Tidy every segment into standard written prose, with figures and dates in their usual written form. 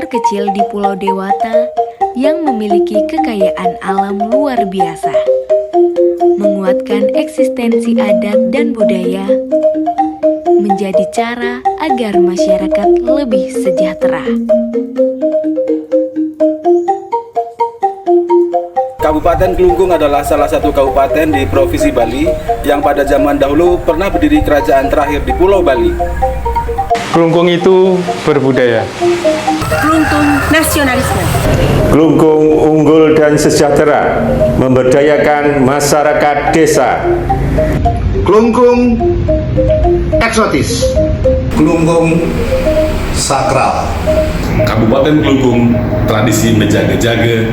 terkecil di Pulau Dewata yang memiliki kekayaan alam luar biasa. Menguatkan eksistensi adat dan budaya menjadi cara agar masyarakat lebih sejahtera. Kabupaten Klungkung adalah salah satu kabupaten di Provinsi Bali yang pada zaman dahulu pernah berdiri kerajaan terakhir di Pulau Bali. Klungkung itu berbudaya. Klungkung nasionalisme. Klungkung unggul dan sejahtera, memberdayakan masyarakat desa. Klungkung eksotis. Klungkung sakral. Kabupaten Klungkung tradisi menjaga-jaga.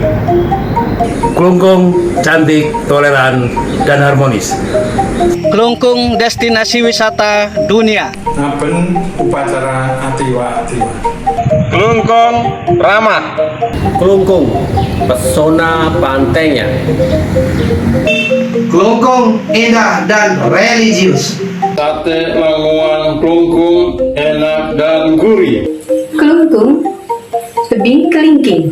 Klungkung cantik, toleran, dan harmonis. Klungkung destinasi wisata dunia. Ngaben upacara atiwa-atiwa. Klungkung ramah. Klungkung pesona pantainya. Klungkung indah dan religius. Sate Languan Klungkung enak dan gurih. Klungkung tebing kelingking.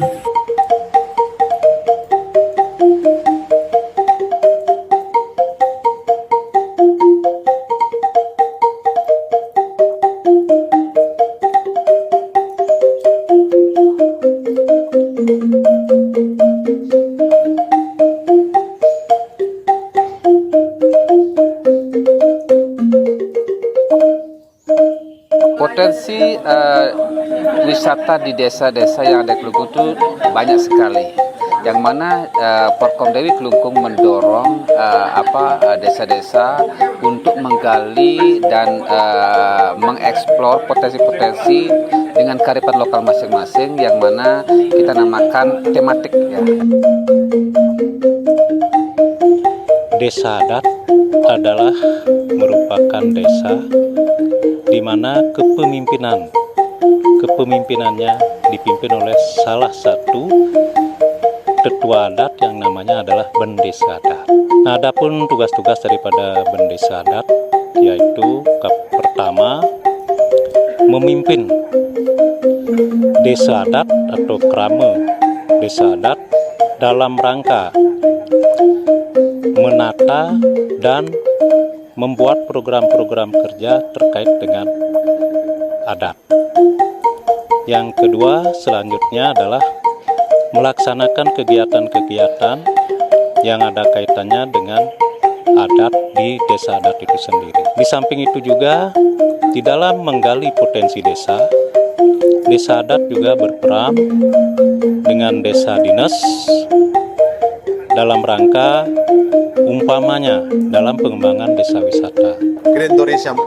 Potensi wisata di desa-desa yang ada di Klungkung itu banyak sekali. Yang mana Porkom Dewi Klungkung mendorong desa-desa untuk menggali dan mengeksplor potensi-potensi dengan kearifan lokal masing-masing, yang mana kita namakan tematik ya. Desa adat adalah merupakan desa di mana kepemimpinannya dipimpin oleh salah satu tetua adat yang namanya adalah Bendesa Adat. Nah, adapun tugas-tugas daripada Bendesa Adat yaitu pertama memimpin desa adat atau krama desa adat dalam rangka menata dan membuat program-program kerja terkait dengan adat. Yang kedua selanjutnya adalah melaksanakan kegiatan-kegiatan yang ada kaitannya dengan adat di desa adat itu sendiri. Di samping itu juga di dalam menggali potensi desa adat juga berperan dengan desa dinas dalam rangka umpamanya dalam pengembangan desa wisata. Green Tourism.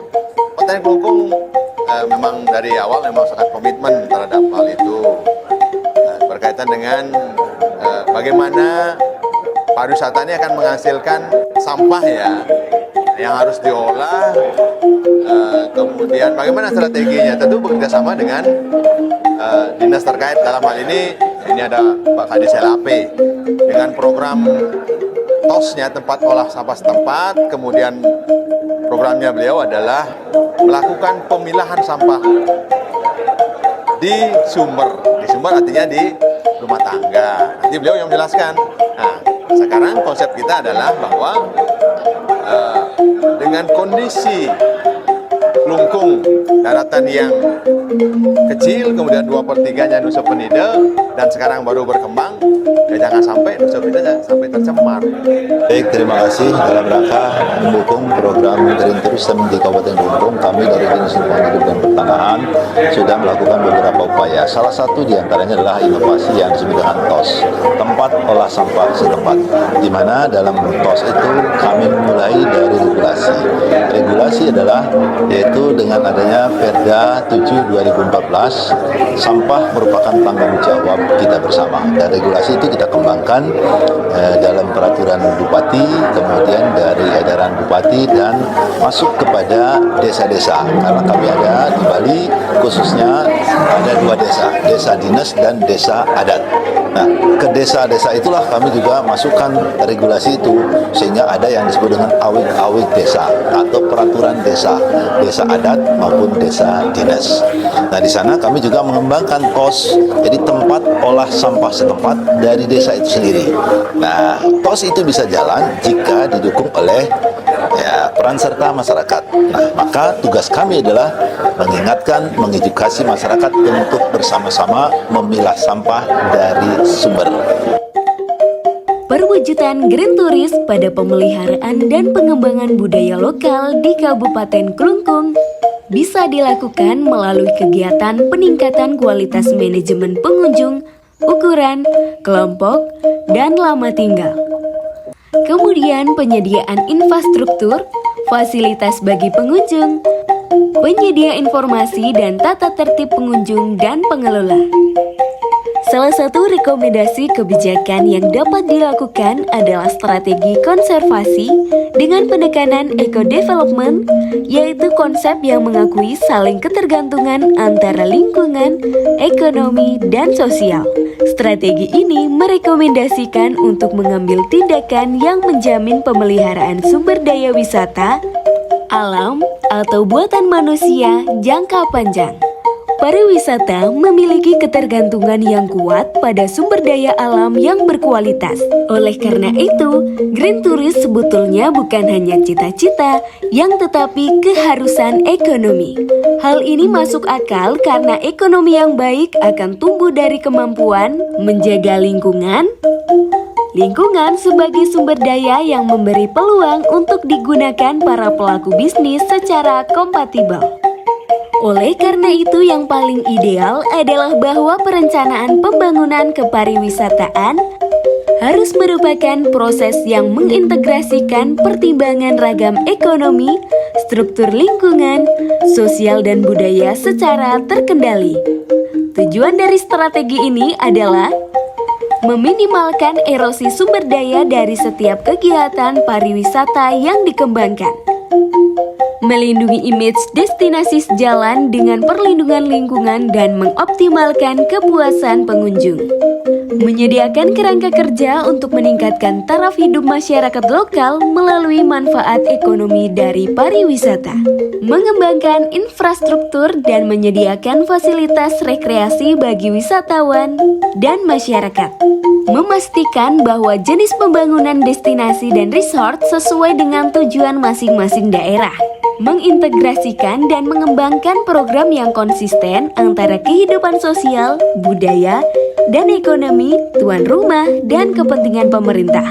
Kabupaten Klungkung memang dari awal memang sangat komitmen terhadap hal itu. Berkaitan dengan bagaimana pariwisata ini akan menghasilkan sampah ya, yang harus diolah, kemudian bagaimana strateginya, tentu bekerjasama dengan dinas terkait. Dalam hal ini ada Pak Kadis LAP dengan program TOS-nya, tempat olah sampah setempat. Kemudian programnya beliau adalah melakukan pemilahan sampah di sumber artinya di rumah tangga. Nanti beliau yang menjelaskan. Nah, sekarang konsep kita adalah bahwa dengan kondisi Klungkung daratan yang kecil, kemudian 2/3-nya Nusa Penida, dan sekarang baru berkembang, ya jangan sampai Nusa Penida sampai tercemar. Baik, terima kasih. Dalam rangka mendukung program Green Tourism di Kabupaten Klungkung, kami dari Dinas Lingkungan Hidup dan Pertanahan sudah melakukan beberapa upaya. Salah satu diantaranya adalah inovasi yang disebut dengan TOS, tempat olah sampah setempat, di mana dalam TOS itu kami mulai dari regulasi. Regulasi adalah yaitu dengan adanya Perda 7/2014, sampah merupakan tanggung jawab kita bersama. Dan regulasi itu kita kembangkan dalam peraturan Bupati, kemudian dari edaran Bupati, dan masuk kepada desa-desa. Karena kami ada di Bali, khususnya ada 2 desa, desa dinas dan desa adat. Nah, ke desa-desa itulah kami juga masukkan regulasi itu, sehingga ada yang disebut dengan awik-awik desa atau peraturan desa, desa adat maupun desa dinas. Nah, di sana kami juga mengembangkan POS, jadi tempat olah sampah setempat dari desa itu sendiri. Nah, POS itu bisa jalan jika didukung oleh peran serta masyarakat. Nah, maka tugas kami adalah mengingatkan, mengedukasi masyarakat untuk bersama-sama memilah sampah dari sumber. Perwujudan Green Tourist pada pemeliharaan dan pengembangan budaya lokal di Kabupaten Klungkung bisa dilakukan melalui kegiatan peningkatan kualitas manajemen pengunjung, ukuran, kelompok, dan lama tinggal. Kemudian penyediaan infrastruktur, fasilitas bagi pengunjung, penyedia informasi dan tata tertib pengunjung dan pengelola. Salah satu rekomendasi kebijakan yang dapat dilakukan adalah strategi konservasi dengan penekanan eco-development, yaitu konsep yang mengakui saling ketergantungan antara lingkungan, ekonomi, dan sosial. Strategi ini merekomendasikan untuk mengambil tindakan yang menjamin pemeliharaan sumber daya wisata, alam, atau buatan manusia jangka panjang. Pariwisata memiliki ketergantungan yang kuat pada sumber daya alam yang berkualitas. Oleh karena itu, Green Tourist sebetulnya bukan hanya cita-cita yang tetapi keharusan ekonomi. Hal ini masuk akal karena ekonomi yang baik akan tumbuh dari kemampuan menjaga lingkungan sebagai sumber daya yang memberi peluang untuk digunakan para pelaku bisnis secara kompatibel. Oleh karena itu, yang paling ideal adalah bahwa perencanaan pembangunan kepariwisataan harus merupakan proses yang mengintegrasikan pertimbangan ragam ekonomi, struktur lingkungan, sosial dan budaya secara terkendali. Tujuan dari strategi ini adalah meminimalkan erosi sumber daya dari setiap kegiatan pariwisata yang dikembangkan, melindungi image destinasi sejalan dengan perlindungan lingkungan dan mengoptimalkan kepuasan pengunjung, menyediakan kerangka kerja untuk meningkatkan taraf hidup masyarakat lokal melalui manfaat ekonomi dari pariwisata, mengembangkan infrastruktur dan menyediakan fasilitas rekreasi bagi wisatawan dan masyarakat, memastikan bahwa jenis pembangunan destinasi dan resort sesuai dengan tujuan masing-masing daerah, mengintegrasikan dan mengembangkan program yang konsisten antara kehidupan sosial, budaya, dan ekonomi tuan rumah dan kepentingan pemerintah,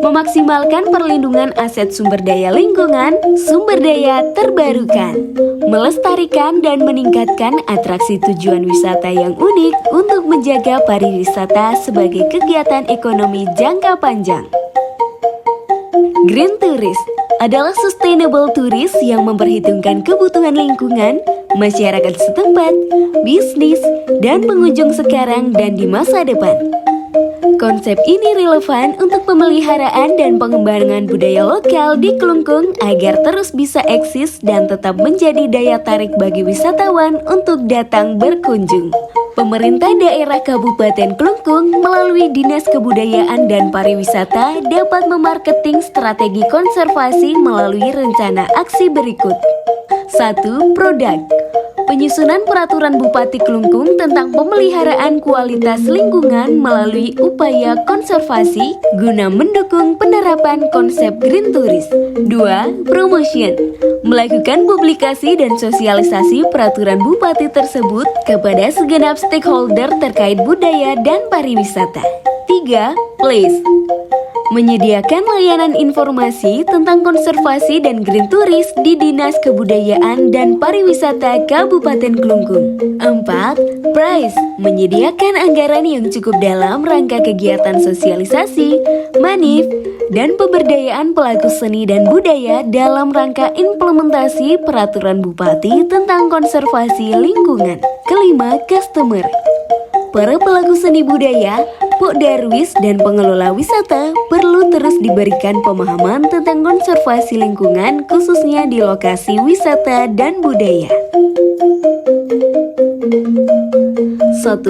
memaksimalkan perlindungan aset sumber daya lingkungan, sumber daya terbarukan, melestarikan dan meningkatkan atraksi tujuan wisata yang unik untuk menjaga pariwisata sebagai kegiatan ekonomi jangka panjang. Green Tourist adalah sustainable tourist yang memperhitungkan kebutuhan lingkungan, masyarakat setempat, bisnis, dan pengunjung sekarang dan di masa depan. Konsep ini relevan untuk pemeliharaan dan pengembangan budaya lokal di Klungkung agar terus bisa eksis dan tetap menjadi daya tarik bagi wisatawan untuk datang berkunjung. Pemerintah daerah Kabupaten Klungkung melalui Dinas Kebudayaan dan Pariwisata dapat memarketing strategi konservasi melalui rencana aksi berikut. 1. Produk. Penyusunan peraturan Bupati Klungkung tentang pemeliharaan kualitas lingkungan melalui upaya konservasi guna mendukung penerapan konsep Green Tourist. 2. Promotion. Melakukan publikasi dan sosialisasi peraturan Bupati tersebut kepada segenap stakeholder terkait budaya dan pariwisata. 3. Place. Menyediakan layanan informasi tentang konservasi dan Green Tourist di Dinas Kebudayaan dan Pariwisata Kabupaten Klungkung. 4. Price. Menyediakan anggaran yang cukup dalam rangka kegiatan sosialisasi, manif, dan pemberdayaan pelaku seni dan budaya dalam rangka implementasi peraturan Bupati tentang konservasi lingkungan. 5. Customer. Para pelaku seni budaya, Pokdarwis, dan pengelola wisata perlu terus diberikan pemahaman tentang konservasi lingkungan khususnya di lokasi wisata dan budaya. 1.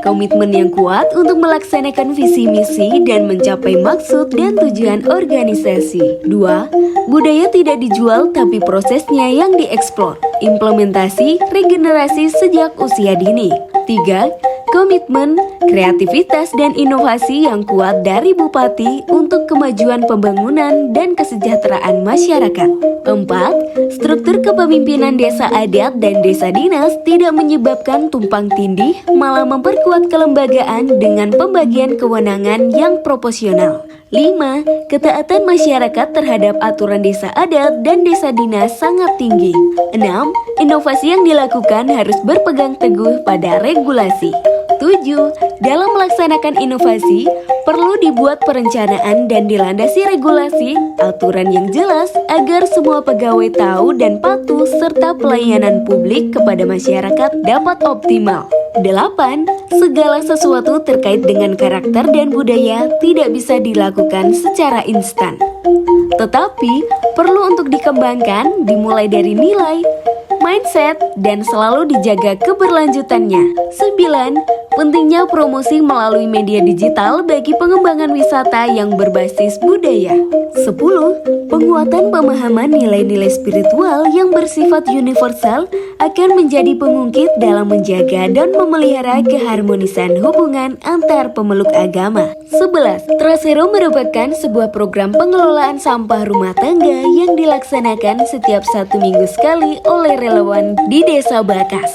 Komitmen yang kuat untuk melaksanakan visi misi dan mencapai maksud dan tujuan organisasi. 2. Budaya tidak dijual tapi prosesnya yang dieksplor. Implementasi regenerasi sejak usia dini. 3. Komitmen, kreativitas, dan inovasi yang kuat dari Bupati untuk kemajuan pembangunan dan kesejahteraan masyarakat. 4. Struktur kepemimpinan desa adat dan desa dinas tidak menyebabkan tumpang tindih, malah memperkuat kelembagaan dengan pembagian kewenangan yang proporsional. 5. Ketaatan masyarakat terhadap aturan desa adat dan desa dinas sangat tinggi. 6. Inovasi yang dilakukan harus berpegang teguh pada regulasi. 7. Dalam melaksanakan inovasi, perlu dibuat perencanaan dan dilandasi regulasi, aturan yang jelas agar semua pegawai tahu dan patuh serta pelayanan publik kepada masyarakat dapat optimal. 8. Segala sesuatu terkait dengan karakter dan budaya tidak bisa dilakukan secara instan. Tetapi, perlu untuk dikembangkan dimulai dari nilai, mindset, dan selalu dijaga keberlanjutannya. 9. Pentingnya promosi melalui media digital bagi pengembangan wisata yang berbasis budaya. 10. Penguatan pemahaman nilai-nilai spiritual yang bersifat universal akan menjadi pengungkit dalam menjaga dan memelihara keharmonisan hubungan antar pemeluk agama. 11. Trasero merupakan sebuah program pengelolaan sampah rumah tangga yang dilaksanakan setiap 1 minggu sekali oleh relawan di Desa Bakas.